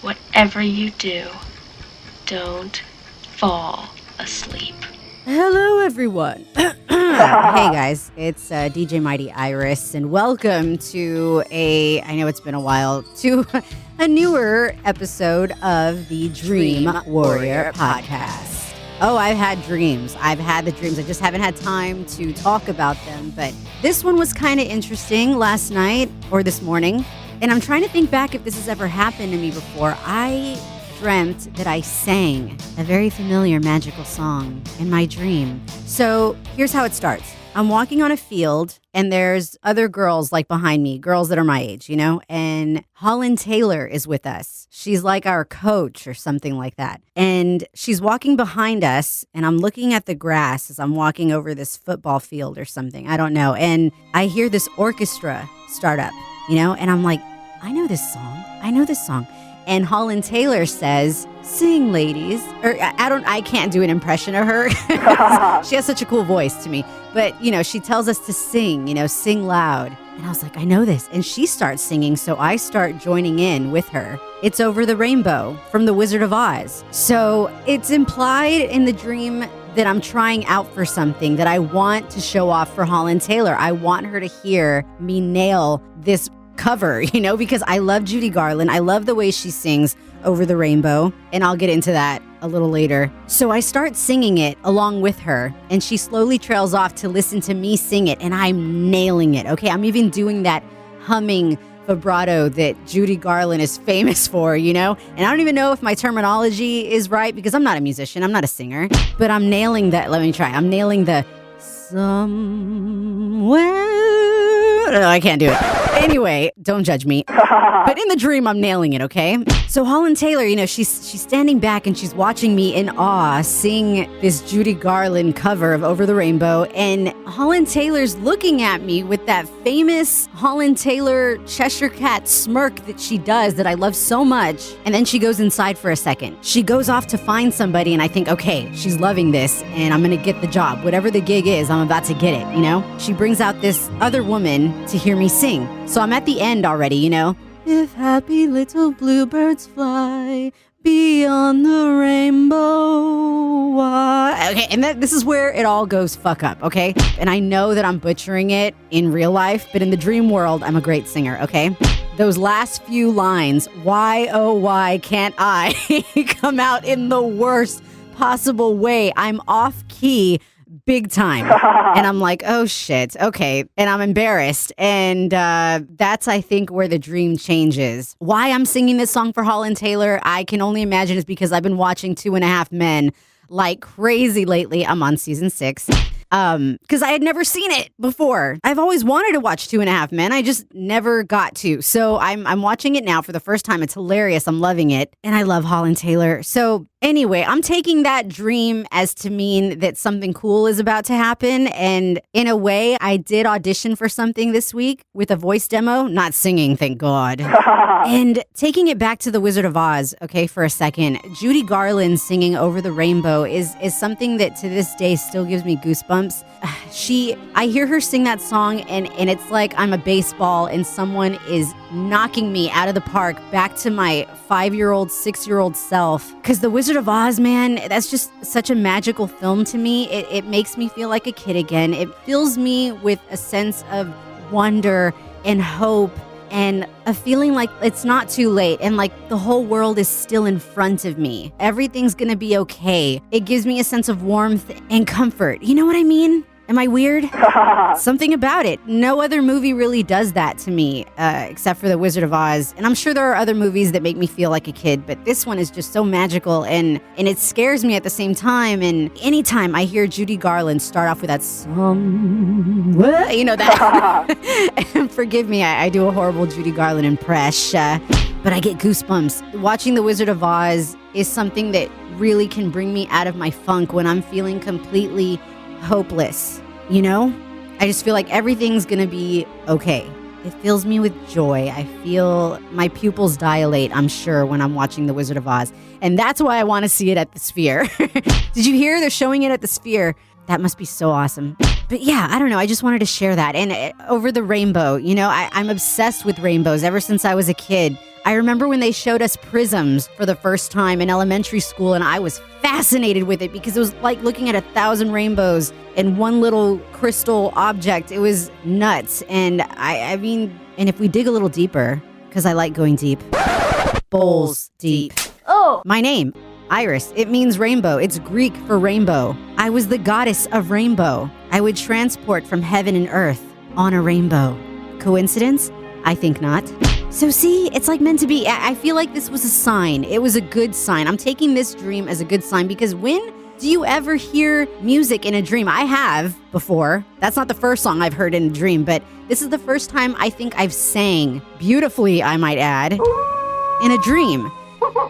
whatever you do, don't fall asleep. Hello, everyone. Hey, guys. It's DJ Mighty Iris, and welcome to I know it's been a while, to a newer episode of the Dream Warrior podcast. Oh, I've had dreams. I've had the dreams. I just haven't had time to talk about them, but this one was kind of interesting last night or this morning, and I'm trying to think back if this has ever happened to me before. I dreamt that I sang a very familiar magical song in my dream. So here's how it starts. I'm walking on a field and there's other girls like behind me, girls that are my age, and Holland Taylor is with us. She's like our coach or something like that. And she's walking behind us and I'm looking at the grass as I'm walking over this football field or something. I don't know. And I hear this orchestra start up, and I'm like, I know this song. And Holland Taylor says, "Sing, ladies." Or I can't do an impression of her. She has such a cool voice to me. But, she tells us to sing, sing loud. And I was like, I know this. And she starts singing, so I start joining in with her. It's Over the Rainbow from The Wizard of Oz. So it's implied in the dream that I'm trying out for something, that I want to show off for Holland Taylor. I want her to hear me nail this cover, because I love Judy Garland. I love the way she sings Over the Rainbow, and I'll get into that a little later. So I start singing it along with her, and she slowly trails off to listen to me sing it, and I'm nailing it, okay? I'm even doing that humming vibrato that Judy Garland is famous for, and I don't even know if my terminology is right because I'm not a musician, I'm not a singer, but I'm nailing that. Let me try. I'm nailing the somewhere. No, I can't do it. Anyway, don't judge me. But in the dream, I'm nailing it, okay? So Holland Taylor, she's standing back and she's watching me in awe sing this Judy Garland cover of Over the Rainbow. And Holland Taylor's looking at me with that famous Holland Taylor Cheshire Cat smirk that she does that I love so much. And then she goes inside for a second. She goes off to find somebody and I think, okay, she's loving this and I'm going to get the job. Whatever the gig is, I'm about to get it, She brings out this other woman to hear me sing. So I'm at the end already, If happy little bluebirds fly beyond the rainbow. Okay, and this is where it all goes fuck up, okay? And I know that I'm butchering it in real life, but in the dream world, I'm a great singer, okay? Those last few lines, why, oh, why can't I, come out in the worst possible way. I'm off key big time. And I'm like, oh shit, okay. And I'm embarrassed. And that's, I think, where the dream changes. Why I'm singing this song for Holland Taylor, I can only imagine is because I've been watching 2.5 Men like crazy lately. I'm on season 6. Because I had never seen it before. I've always wanted to watch 2.5 Men. I just never got to. So I'm watching it now for the first time. It's hilarious. I'm loving it. And I love Holland Taylor. So anyway, I'm taking that dream as to mean that something cool is about to happen. And in a way, I did audition for something this week with a voice demo, not singing, thank God. And taking it back to The Wizard of Oz, okay, for a second, Judy Garland singing Over the Rainbow is something that to this day still gives me goosebumps. I hear her sing that song and it's like I'm a baseball and someone is knocking me out of the park back to my 5-year-old, 6-year-old self. Because The Wizard of Oz, man, that's just such a magical film to me. It makes me feel like a kid again. It fills me with a sense of wonder and hope and a feeling like it's not too late and like the whole world is still in front of me. Everything's gonna be okay. It gives me a sense of warmth and comfort. You know what I mean? Am I weird? Something about it. No other movie really does that to me, except for The Wizard of Oz. And I'm sure there are other movies that make me feel like a kid, but this one is just so magical and it scares me at the same time. And anytime I hear Judy Garland start off with that somewhere, that. And forgive me, I do a horrible Judy Garland impression, but I get goosebumps. Watching The Wizard of Oz is something that really can bring me out of my funk when I'm feeling completely hopeless, I just feel like everything's gonna be okay. It fills me with joy. I feel my pupils dilate, I'm sure, when I'm watching The Wizard of Oz. And that's why I want to see it at the Sphere. Did you hear they're showing it at the Sphere? That must be so awesome. But yeah, I don't know. I just wanted to share that. And Over the Rainbow, I'm obsessed with rainbows ever since I was a kid. I remember when they showed us prisms for the first time in elementary school, and I was fascinated with it because it was like looking at 1,000 rainbows in one little crystal object. It was nuts. And I mean, and if we dig a little deeper, because I like going deep, bowls deep. Oh! My name, Iris, it means rainbow. It's Greek for rainbow. I was the goddess of rainbow. I would transport from heaven and earth on a rainbow. Coincidence? I think not. So see, it's like meant to be. I feel like this was a sign. It was a good sign. I'm taking this dream as a good sign because when do you ever hear music in a dream? I have before. That's not the first song I've heard in a dream, but this is the first time I think I've sang beautifully, I might add, in a dream.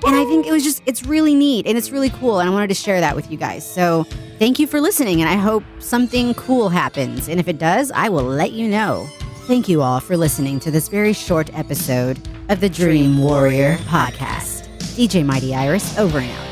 And I think it's really neat and it's really cool. And I wanted to share that with you guys. So thank you for listening. And I hope something cool happens. And if it does, I will let you know. Thank you all for listening to this very short episode of the Dream Warrior podcast. DJ Mighty Iris, over and out.